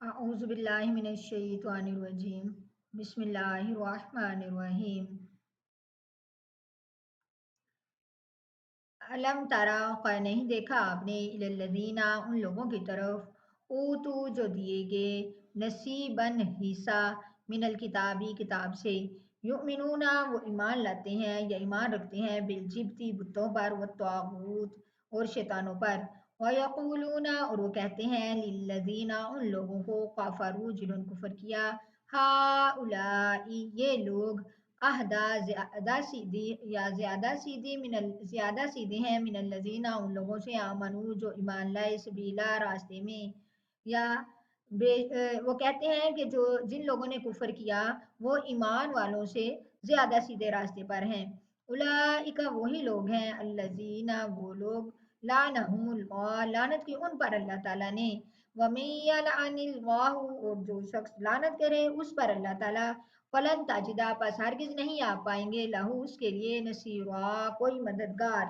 أعوذ بالله من الشيطان الرجيم بسم الله الرحمن الرحيم अलम तारा का नहीं देखा आपने इलल्लज़ीना उन लोगों की तरफ ऊतू जो दिए गए नसीबन हिस्सा मिनल किताबी किताब से युमिनूना वो ईमान लाते हैं या ईमान रखते हैं बिलजिब्ती बुतों पर व तागूत और शैतानों पर व यक़ूलूना और वो कहते हैं लिल्लज़ीना उन लोगों को काफरू जिन्होंने कुफर किया हा उलाई ये लोग अहदा ज़्यादा सीधी या ज़्यादा सीधे हैं मिनल लज़ीना उन लोगों से आमनू जो ईमान लाए सबीला रास्ते में या वो कहते हैं कि जो जिन लोगों ने कुफर किया वो ईमान वालों से ज़्यादा सीधे रास्ते पर हैं उलाइका वही लोग हैं अल्लज़ीना वो लोग लानहुमुल्लाह लानत की उन पर अल्लाह ताला ने वमैयलअनिल्लाहु और जो शख्स लानत करे उस पर अल्लाह ताला फलन ताजिदा पस हरगिज नहीं आ पाएंगे लहू उसके लिए नसीरा कोई मददगार।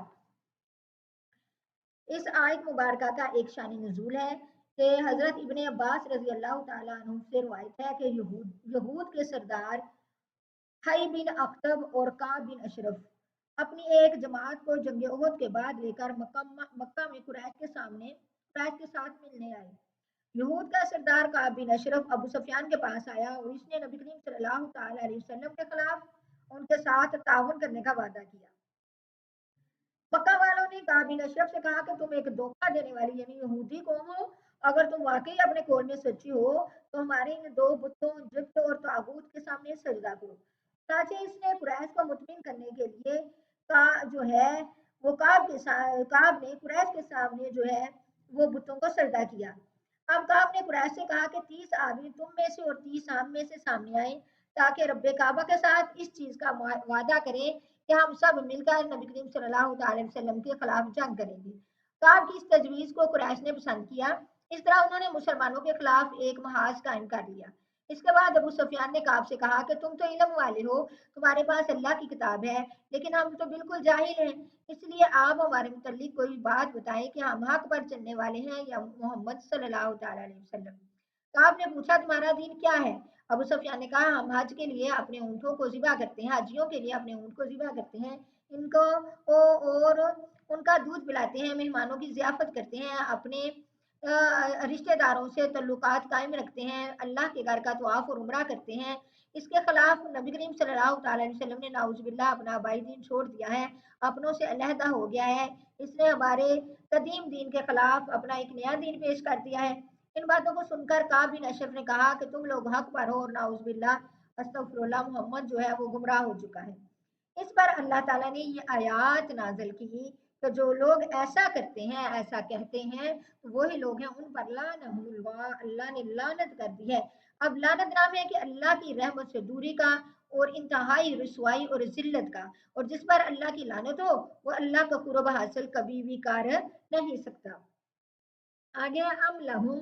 इस आयत मुबारक का एक शान नुज़ूल है कि हज़रत इब्ने अब्बास रज़ी अल्लाह तआला अन्हु से रवायत है कि यहूद के सरदार हई बिन अख्तब और काब बिन अशरफ अपनी एक जमात को जंग उहद के बाद लेकर मक्का में कुरैश के साथ मिलने आए। यहूद का सरदार काब बिन अशरफ अबू सुफियान के पास आया और इसने नबी करीम सल्लल्लाहु अलैहि वसल्लम के खिलाफ उनके साथ ताउन करने का वादा किया। मक्का वालों ने काब बिन अशरफ से कहा कि तुम एक धोखा देने वाली यानी यहूदी कौम हो। अगर तुम वाकई अपने कौल में सच्ची हो तो हमारे इन दो बुतों जिब्त और तागूत के सामने सजदा करो। चाचे इसने कुरैश को मुतमिन करने के लिए का जो है वो काब ने कुरैश के सामने जो है वो बुतों को सजदा किया। अब काब ने कुरैश से कहा कि 30 आदमी तुम में से और 30 हम में से सामने आए ताकि रब्बे काबा के साथ इस चीज का वादा करें कि हम सब मिलकर नबी करीम सल्लल्लाहु अलैहि वसल्लम के खिलाफ जंग करेंगे। काब की इस तजवीज को कुरैश ने पसंद किया। इस तरह उन्होंने मुसलमानों के खिलाफ एक महाज कायम कर लिया। इसके बाद अबू सुफियान ने काब से कहा कि तुम तो इल्म वाले हो, तुम्हारे पास अल्लाह की किताब है, लेकिन हम तो बिल्कुल जाहिल हैं। इसलिए आप हमारे मुतल्लिक कोई बात बताएं कि हम हक पर चलने वाले हैं या मोहम्मद सल्लल्लाहु अलैहि वसल्लम। काब ने पूछा तुम्हारा दीन क्या है? अबू सुफियान ने कहा हम हज के लिए अपने ऊँटों को ज़िबा करते हैं, हाजियों के लिए अपने ऊँट को ज़िबा करते हैं, इनको और उनका दूध पिलाते हैं, मेहमानों की ज़ियाफ़त करते हैं, अपने रिश्तेदारों से तल्लुकात कायम रखते हैं, अल्लाह के घर का तवाफ़ और उम्रा करते हैं। इसके खिलाफ नबी करीम सल्लल्लाहु अलैहि वसल्लम ने नाउज़ुबिल्लाह अपना आबाई दीन छोड़ दिया है, अपनों से अलहदा हो गया है। इसने हमारे कदीम दीन के खिलाफ अपना एक नया दीन पेश कर दिया है। इन बातों को सुनकर काब बिन अशरफ ने कहा कि तुम लोग हक पर हो और नाउज़ुबिल्लाह अस्तगफिरुल्लाह मोहम्मद जो है वो गुमराह हो चुका है। इस पर अल्लाह ताला ने ये आयात नाज़िल की तो जो लोग ऐसा करते हैं, ऐसा कहते हैं, तो वही लोग हैं उन पर लानहुमुल्लाह अल्लाह ने लानत कर दी है। अब लानत नाम है कि अल्लाह की रहमत से दूरी का और इंतहाई रुसवाई और जिल्लत का, और जिस पर अल्लाह की लानत हो वो अल्लाह का कुर्ब हासिल कभी भी कर नहीं सकता। आगे हम लहू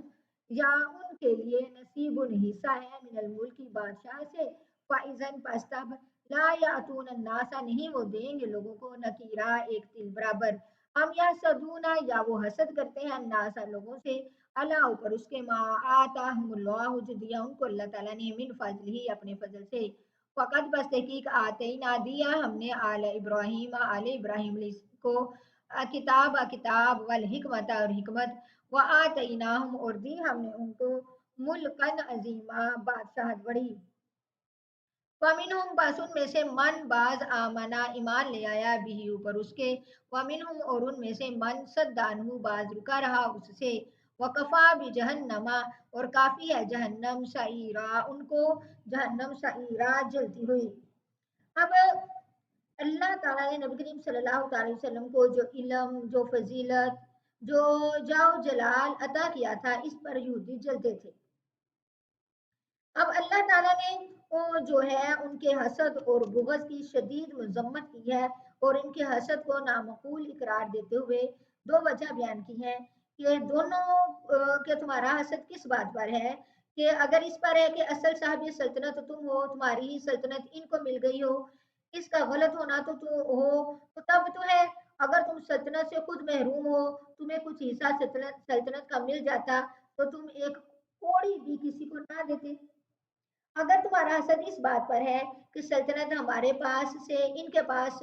या उनके लिए नसीबुन हिस्सा है मिनल मुल्क की बादशाह से फाइजन पस्तब ला यातून नासा नहीं वो देंगे लोगों को नकीरा एक तिल बराबर। हम या सदूना या वो हसद करते हैं नासा लोगों से अला ऊपर उसके मा आता जो दिया उनको अल्लाह ताला ने मिन फजल ही अपने फजल से फ़कत बस तहकीक आते ही ना दिया हमने आले इब्राहिम को किताब वल हिकमत और हिकमत व आतईनाहुम और दी हमने उनको मुल्कन अजीमा बादशाहत बड़ी। वमिनहुम बस उनमें से मन बाज आमना ईमान ले आया बिही ऊपर उसके। वमिनहुम और उनमें से मन सद्दानहु बाज रुका रहा उससे। वकफा भी जहन्नमा और काफी है जहन्नम सईरा उनको जहन्नम सईरा जलती हुई। अब अल्लाह ताला ने नबी करीम सल्लल्लाहु अलैहि वसल्लम को जो इल्म जो फजीलत जो जाओ जलाल अता किया था इस पर यहूदी जलते थे। अब अल्लाह ताला ने वो जो है उनके हसद और बुग़्ज़ की शदीद मज़म्मत की है और इनके हसद को नामक़ूल इकरार देते हुए दो वजह बयान की है कि दोनों के तुम्हारा हसद किस बात पर है कि अगर इस पर है कि असल साहिब सल्तनत तुम हो, तुम्हारी ही सल्तनत इनको मिल गई हो, इसका गलत होना तो तू हो तो तब तो है। अगर तुम सल्तनत से खुद महरूम हो, तुम्हें कुछ हिस्सा सल्तनत का मिल जाता तो तुम एक थोड़ी भी किसी को ना देते। अगर तुम्हारा हसद इस बात पर है कि सल्तनत हमारे पास से इनके पास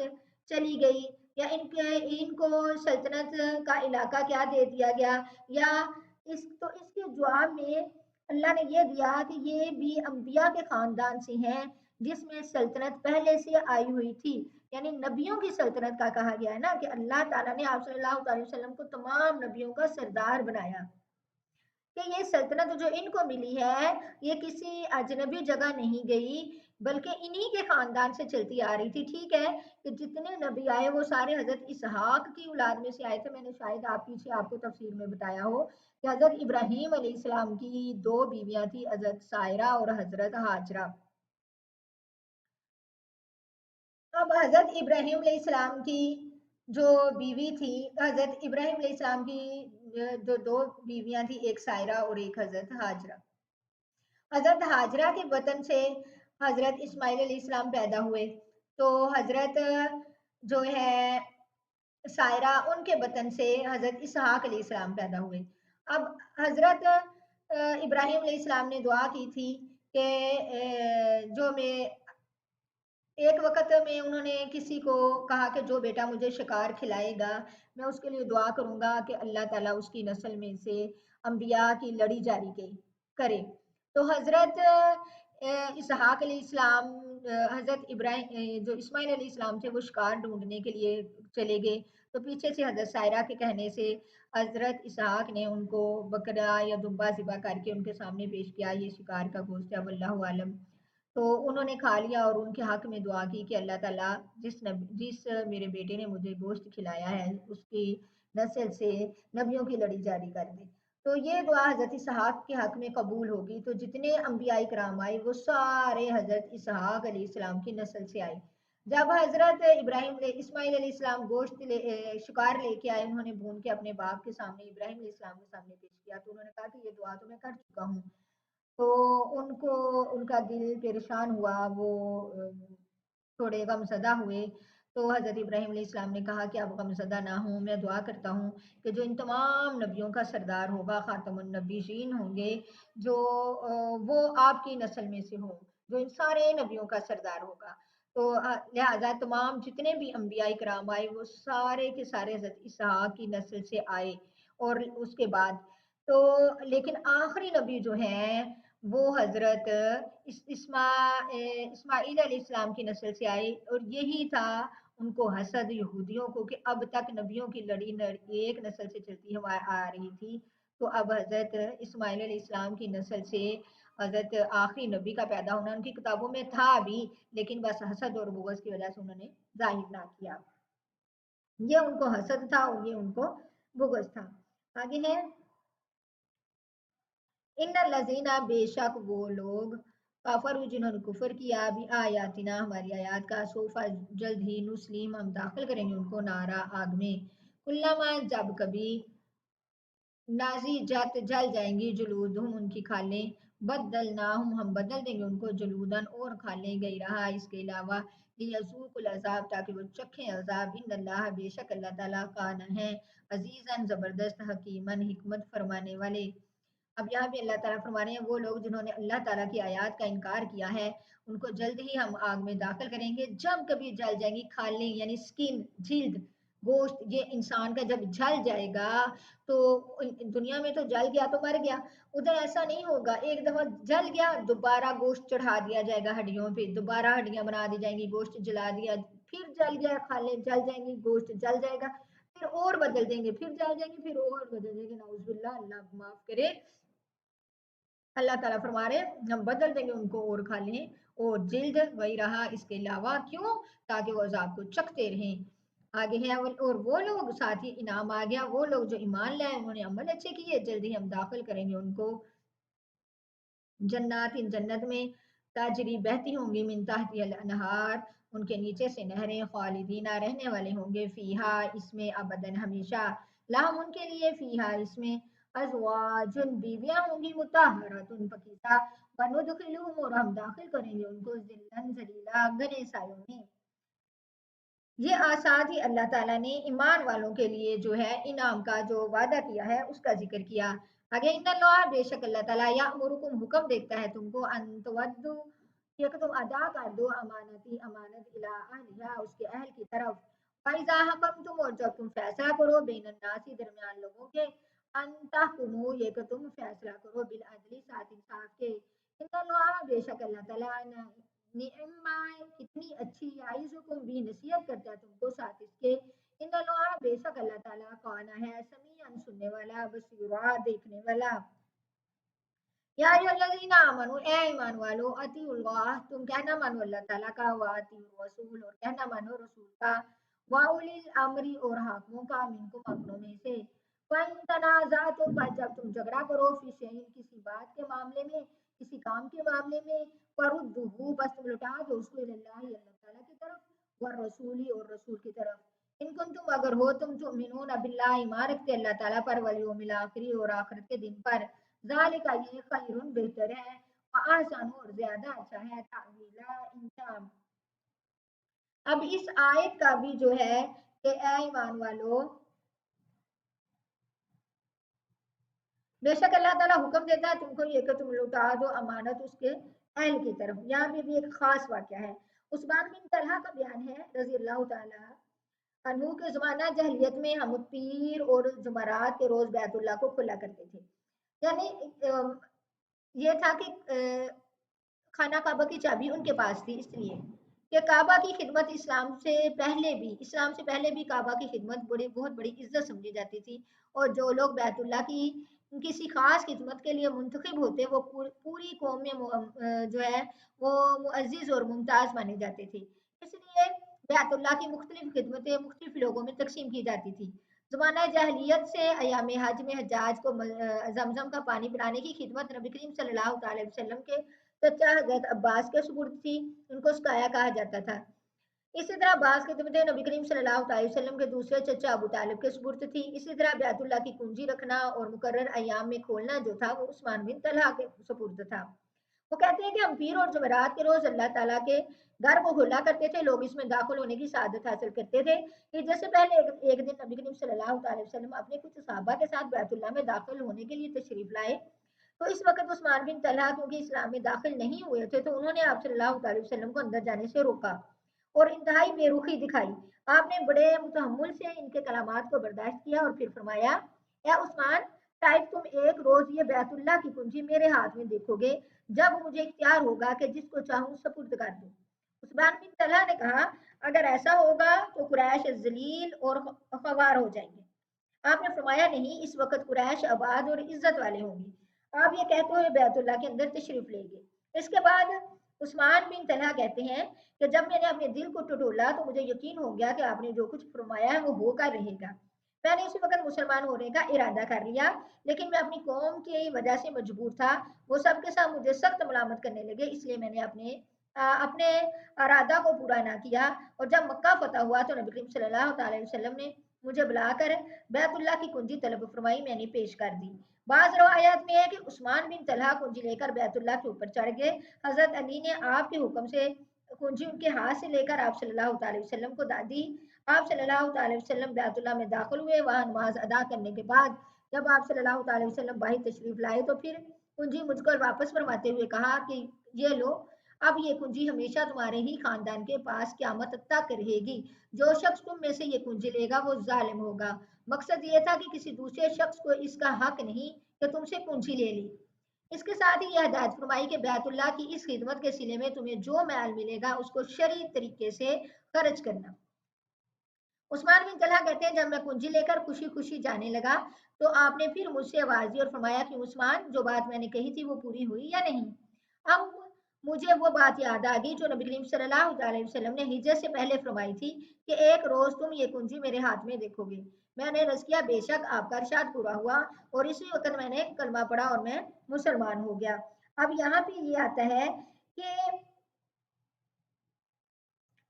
चली गई, या इनको सल्तनत का इलाका क्या दे दिया गया, या तो इसके जवाब में अल्लाह ने ये दिया कि ये भी अंबिया के खानदान से हैं जिसमें सल्तनत पहले से आई हुई थी। यानी नबियों की सल्तनत का कहा गया है ना कि अल्लाह ताला ने आप सल्लल्लाहु अलैहि वसल्लम को तमाम नबियों का सरदार बनाया, कि ये सल्तनत जो इनको मिली है ये किसी अजनबी जगह नहीं गई, बल्कि इन्हीं के खानदान से चलती आ रही थी। ठीक है कि जितने नबी आए वो सारे हजरत इसहाक की औलाद में से आए थे। मैंने शायद आप पीछे आपको तफसीर में बताया हो कि हजरत इब्राहीम अलैहिस्सलाम की दो बीवियां थी, हजरत सायरा और हजरत हाजरा। अब हजरत इब्राहीम अलैहिस्सलाम की जो बीवी थी, हजरत इब्राहीम अलैहिस्सलाम की जो दो बीवियां थी, एक सायरा और एक हजरत हाजरा। हजरत हाजरा के वतन से हजरत इस्माइल अलैहिस्सलाम पैदा हुए, तो हजरत जो है सायरा उनके वतन से हजरत इसहाक अलैहिस्सलाम पैदा हुए। अब हजरत इब्राहीम अलैहिस्सलाम ने दुआ की थी कि जो मैं एक वक्त में उन्होंने किसी को कहा कि जो बेटा मुझे शिकार खिलाएगा मैं उसके लिए दुआ करूंगा कि अल्लाह ताला उसकी नस्ल में से अंबिया की लड़ी जारी करे। तो हजरत इसहाक अलैहिस्सलाम हजरत इब्राहिम जो इस्माइल अलैहिस्सलाम थे वो शिकार ढूंढने के लिए चले गए, तो पीछे से हजरत सायरा के कहने से हजरत इसहाक ने उनको बकरा या दुम्बा ज़िबा करके उनके सामने पेश किया, ये शिकार का गोश्त है वल्लाहु आलम। तो उन्होंने खा लिया और उनके हक में दुआ की कि अल्लाह ताला जिस मेरे बेटे ने मुझे गोश्त खिलाया है उसकी नस्ल से नबियों की लड़ी जारी कर दे। तो ये दुआ हजरत इसहाक के हक में कबूल होगी। तो जितने अम्बिया कराम आए वो सारे हजरत इसहाक अलैहिस्सलाम की नस्ल से आए। जब हजरत इब्राहिम इस्माइल अलैहिस्सलाम शिकार लेके आए, उन्होंने भून के अपने बाप के सामने इब्राहिम अलैहिस्सलाम के सामने पेश किया, तो उन्होंने कहा कि ये दुआ तो मैं कर चुका हूँ। तो उनको उनका दिल परेशान हुआ, वो थोड़े गमज़दा हुए। तो हज़रत इब्राहीम अलैहिस्सलाम ने कहा कि अब गमज़दा ना हूँ, मैं दुआ करता हूँ कि जो इन तमाम नबियों का सरदार होगा, ख़ातमुन नबीयीन होंगे, जो वो आपकी नस्ल में से हों, जो इन सारे नबियों का सरदार होगा। तो लिहाजा तमाम जितने भी अम्बिया इकराम आए वो सारे के सारे हज़रत इसहाक की नस्ल से आए। और उसके बाद तो लेकिन आखिरी नबी जो हैं वो हजरत इस्माइल अलैहिस्सलाम की नस्ल से आए, और यही था उनको हसद यहूदियों को कि अब तक नबियों की लड़ी एक नस्ल से चलती हुई आ रही थी, तो अब हजरत इस्माइल अलैहिस्सलाम की नस्ल से हजरत आखिरी नबी का पैदा होना उनकी किताबों में था भी, लेकिन बस हसद और बुग़्ज़ की वजह से उन्होंने जाहिर ना किया। ये उनको हसद था और ये उनको बुग़्ज़ था। आगे है इन लजीना, बेशक वो लोग काफर जिन्होंने कुफर किया भी आयातिना, हमारी आयात का, सोफा जल्द ही नुस्लिम, हम दाखिल करेंगे उनको नारा, आग में, कुल्लमा, जब कभी, नाजी जात, जल जाएंगी, जुलूदहुम, उनकी खालें, बदल ना हम बदल देंगे उनको जुलूदन, और खालें गई रहा इसके अलावा, लियज़ूकुल अज़ाब, ताकि वो चखें अज़ाब, इन अल्लाह, बेशक अल्लाह ताला, कान है अजीज़न, ज़बरदस्त, हकीमन, हिकमत फरमाने वाले। अब यहाँ भी अल्लाह ताला फरमा रहे हैं वो लोग जिन्होंने अल्लाह ताला की आयत का इनकार किया है उनको जल्द ही हम आग में दाखिल करेंगे। जब कभी जल जाएंगी खालें, यानी स्किन, जिल्द, गोश्त, ये इंसान का जब जल जाएगा तो दुनिया में तो जल गया तो मर गया, उधर ऐसा नहीं होगा। एक दफा जल गया दोबारा गोश्त चढ़ा दिया जाएगा हड्डियों पे, दोबारा हड्डियां बना दी जाएंगी, गोश्त जला दिया, फिर जल गया, खालें जल जाएंगी, गोश्त जल जाएगा, फिर और बदल देंगे, फिर जल जाएंगे, फिर और बदल देंगे, नाउजुबिल्लाह, अल्लाह माफ करे। अल्लाह ताला फरमा रहे हम बदल देंगे उनको और खालें और जिल्द वही रहा इसके अलावा, क्यों? ताकि वो अजाब को चखते रहें। आगे है और वो लोग, साथ ही इनाम आ गया, वो लोग जो ईमान लाए उन्होंने अमल अच्छे किए, जल्दी हम दाखिल करेंगे उनको जन्नात, इन जन्नत में, ताजरी बहती होंगी, मिन तहतिहल अनहार, उनके नीचे से नहरें, खालिदीना, रहने वाले होंगे, फीहा, इसमें, अबदन, हमेशा, लहम, उनके लिए, फीहा, इसमें, अज़वाजुन, बीवियां होंगी, मुतहहरतुन, पकीज़ा, वनुदखिलुहुम, और हम दाखिल करेंगे उनको, ज़िल्लन, ज़लीला, घने सायों में। ये आसाद ही अल्लाह ताला ने ईमान वालों के लिए जो है इनाम का जो वादा किया है उसका जिक्र किया। आगे इन्नल्लाह बेशक अल्लाह ताला यामुरुकुम हुक्म देता है तुमको अन तवद्दु कि तुम अदा कर दो अमानत इला अहलिहा उसके अहल की तरफ फैज़ा हकमतुम और जब तुम फैसला करो बैनन नासी दरमियान लोगों के अन तहकुमु ये कि तुम फैसला करो बिल अदली साथ इंसाफ के इन्नल्लाह बेशक अल्लाह ताला निअम्मा कितनी अच्छी याइजुकुम भी नसीहत करता है तुमको साथ इसके इन्नल्लाह बेशक अल्लाह ताला कौन है समीअन सुनने वाला बसीरा देखने वाला या अय्युहल्लज़ीना आमनू ए ईमान वालो अतीउल्लाह तुम कहना मानो अल्लाह ताला का व अतीउर रसूल और कहना मानो रसूल का व उलिल अमरी और हाकिमों का मिनकुम अपनों में से फ़इन तनाज़अतुम पर जब तुम झगड़ा करो फी शैइन किसी बात के मामले में किसी काम के मामले में फरुद्दुहु बस तुम लौटा दो उसको इलल्लाहि अल्लाह ताला की तरफ व रसूली और रसूल की तरफ इन कुंतुम अगर हो तुम तुमिनून बिल्लाहि ईमान रखते अल्लाह ताला पर वल यौमिल आखिर और आखिरत के दिन पर ज़ालिका ये खैरुन बेहतर है व अहसन और ज्यादा अच्छा है तावीला इंसान। अब इस आयत का भी जो है कि ए ईमान वालों बेशक अल्लाह ताला हुक्म देता है तुमको ये कि तुम लौटा दो अमानत उसके अहल की तरफ। यहाँ भी एक खास वाक्य है। उस्मान बिन तलहा का बयान है रजी अल्लाह ताला अनहु के ज़माना जहलियत में हम पीर और जुमरात के रोज बैतुल्लाह को खुला करते थे। यानी ये था कि खाना काबा की चाबी उनके पास थी इसलिए कि काबा की खिदमत इस्लाम से पहले भी काबा की खिदमत बड़ी बहुत बड़ी इज्जत समझी जाती थी और जो लोग बैतुल्लाह की किसी खास खिदमत के लिए मुंतखब होते वो पूरी कौम में जो है वो मुअज्जिज और मुमताज माने जाते थे। इसलिए बैतुल्लाह की मुख्तलिफ खिदमतें मुख्तलिफ लोगों में तकसीम की जाती थी। ज़माना जahलियत से अयाम हज में हज्जाज को जमजम का पानी पिलाने की खिदमत नबी करीम सल्लल्लाहु अलैहि वसल्लम के चचा हजरत अब्बास के सुपुर्द थी, उनको सकाया कहा जाता था। इसी तरह अब्बास की खिदमतें नबी करीम सल्लल्लाहु अलैहि वसल्लम के दूसरे चचा अबू तालिब के सुपुर्द थी। इसी तरह बैतुल्लाह की कुंजी रखना और मुकर्रर अयाम में खोलना जो था वो उस्मान बिन तलहा के सुपुर्द था। वो कहते हैं कि हम पीर और जुमेरात के रोज अल्लाह ताला के घर को खुला करते थे, लोग इसमें दाखिल होने की सादत हासिल करते थे। कि जैसे पहले एक दिन नबी करीम सल्लल्लाहु अलैहि वसल्लम अपने कुछ सहाबा के साथ बैतुल्लाह में दाखिल होने के लिए तशरीफ लाए, तो इस वक्त उस्मान बिन तलहा क्योंकि इस्लाम में दाखिल नहीं हुए थे, तो उन्होंने आप सल्लल्लाहु अलैहि वसल्लम को अंदर जाने से रोका और इंतहाई बेरुखी दिखाई। आपने बड़े मुतहम्मुल से इनके कलामात को बर्दाश्त किया और फिर फरमाया, या उस्मान, शायद तुम एक रोज ये बैतुल्लाह की कुंजी मेरे हाथ में देखोगे जब मुझे इख्तियार होगा कि जिसको चाहूं सपुर्द कर दूं। उस्मान बिन तलहा ने कहा, अगर ऐसा होगा तो कुरैश जलील और ख्वार हो जाएंगे। आपने फरमाया, नहीं, इस वक्त कुरैश आबाद और इज्जत वाले होंगे। आप ये कहते हुए बैतुल्लाह के अंदर तशरीफ ले गए। इसके बाद उस्मान बिन तलहा कहते हैं कि जब मैंने अपने दिल को टटोला तो मुझे यकीन हो गया कि आपने जो कुछ फरमाया है वो होकर रहेगा। मैंने उसी वक्त मुसलमान होने का इरादा कर लिया, लेकिन मैं अपनी कौम की वजह से मजबूर था। वो सबके साथ मुझे सख्त मलामत करने लगे, इसलिए मैंने अपने इरादा को पूरा ना किया। और जब मक्का फतह हुआ तो नबी करीम सल्लल्लाहु अलैहि वसल्लम ने मुझे बुलाकर बैतुल्लाह की कुंजी तलब फरमाई, मैंने पेश कर दी। बाज़ रवायत में है कि उस्मान बिन तलहा कुंजी लेकर बैतुल्लाह के ऊपर चढ़ गए। हजरत अली ने आपके हुक्म से कुंजी उनके हाथ से लेकर आप सल्लल्लाहु अलैहि वसल्लम को दा दी। आप सल्लल्लाहु अलैहि वसल्लम बैतुल्लाह में दाखिल हुए। वहां नमाज अदा करने के बाद जब आप सल्लल्लाहु अलैहि वसल्लम बाहर तशरीफ लाए तो फिर कुंजी मुझको वापस फरमाते हुए कहा कि ये लो, अब ये कुंजी हमेशा तुम्हारे ही खानदान के पास क़यामत तक रहेगी। जो शख्स तुम में से ये कुंजी लेगा वो जालिम होगा। मकसद ये था कि किसी दूसरे शख्स को इसका हक नहीं कि तुमसे कुंजी ले ली। इसके साथ ही यह हदायत फरमाई कि बैतुल्लाह की इस खिदमत के सिले में तुम्हें जो माल मिलेगा उसको शरई तरीके से खर्च करना। उस्मान बिन तलहा कहते हैं, जब मैं कुंजी लेकर खुशी खुशी जाने लगा तो आपने फिर मुझसे आवाज दी और फरमाया कि उस्मान, जो बात मैंने कही थी वो पूरी हुई या नहीं। अब मुझे वो बात याद आ गई जो नबी करीम सल्लल्लाहु अलैहि वसल्लम ने हिजरत से पहले फरमाई थी कि एक रोज तुम ये कुंजी मेरे हाथ में देखोगे। मैंने रज किया, बेशक आपका इरशाद पूरा हुआ और इसी वक्त मैंने कलमा पढ़ा और मैं मुसलमान हो गया। अब यहाँ पे ये आता है कि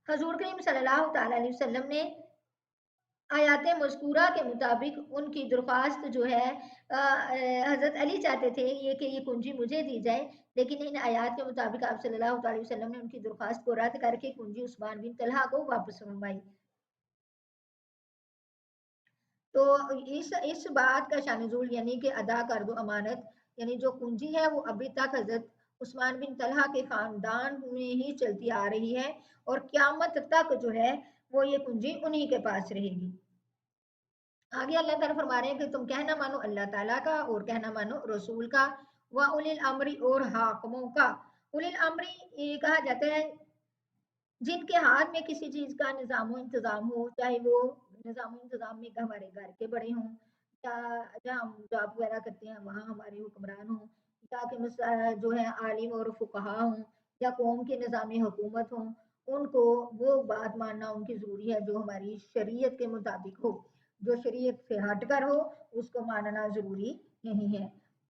हजूर करीम सल्लल्लाहु अलैहि वसल्लम ने आयात मज़कूरा के मुताबिक उनकी दरख्वास्त जो है हज़रत अली चाहते थे ये कि ये कुंजी मुझे दी जाए, लेकिन इन आयात के मुताबिक आप सल्लल्लाहु अलैहि वसल्लम ने उनकी दरख्वास्त को रद्द करके कुंजी उस्मान बिन तलहा को वापस फरमाई। تو اس بات کا شان نزول یعنی کہ ادا کر دو امانت، یعنی جو کنجی ہے وہ ابھی تک حضرت عثمان بن طلحہ کے خاندان میں ہی چلتی آ رہی ہے، اور قیامت تک جو ہے وہ یہ کنجی انہی کے پاس رہے گی۔ آگے اللہ تعالیٰ فرما رہے ہیں کہ تم کہنا مانو اللہ تعالیٰ کا اور کہنا مانو رسول کا، وَأُولِي الْأَمْرِ اور حاکموں کا۔ اولی الامری یہ کہا جاتا ہے جن کے ہاتھ میں کسی چیز کا نظام و انتظام ہو، چاہے وہ نظام و انتظام میں ہمارے گھر کے بڑے ہوں، یا جہاں ہم جاب وغیرہ کرتے ہیں وہاں ہمارے حکمران ہوں، یا کہ جو ہے عالم اور فقہا ہوں، یا قوم کے نظام حکومت ہوں، ان کو وہ بات ماننا ان کی ضروری ہے جو ہماری شریعت کے مطابق ہو، جو شریعت سے ہٹ کر ہو اس کو ماننا ضروری نہیں ہے۔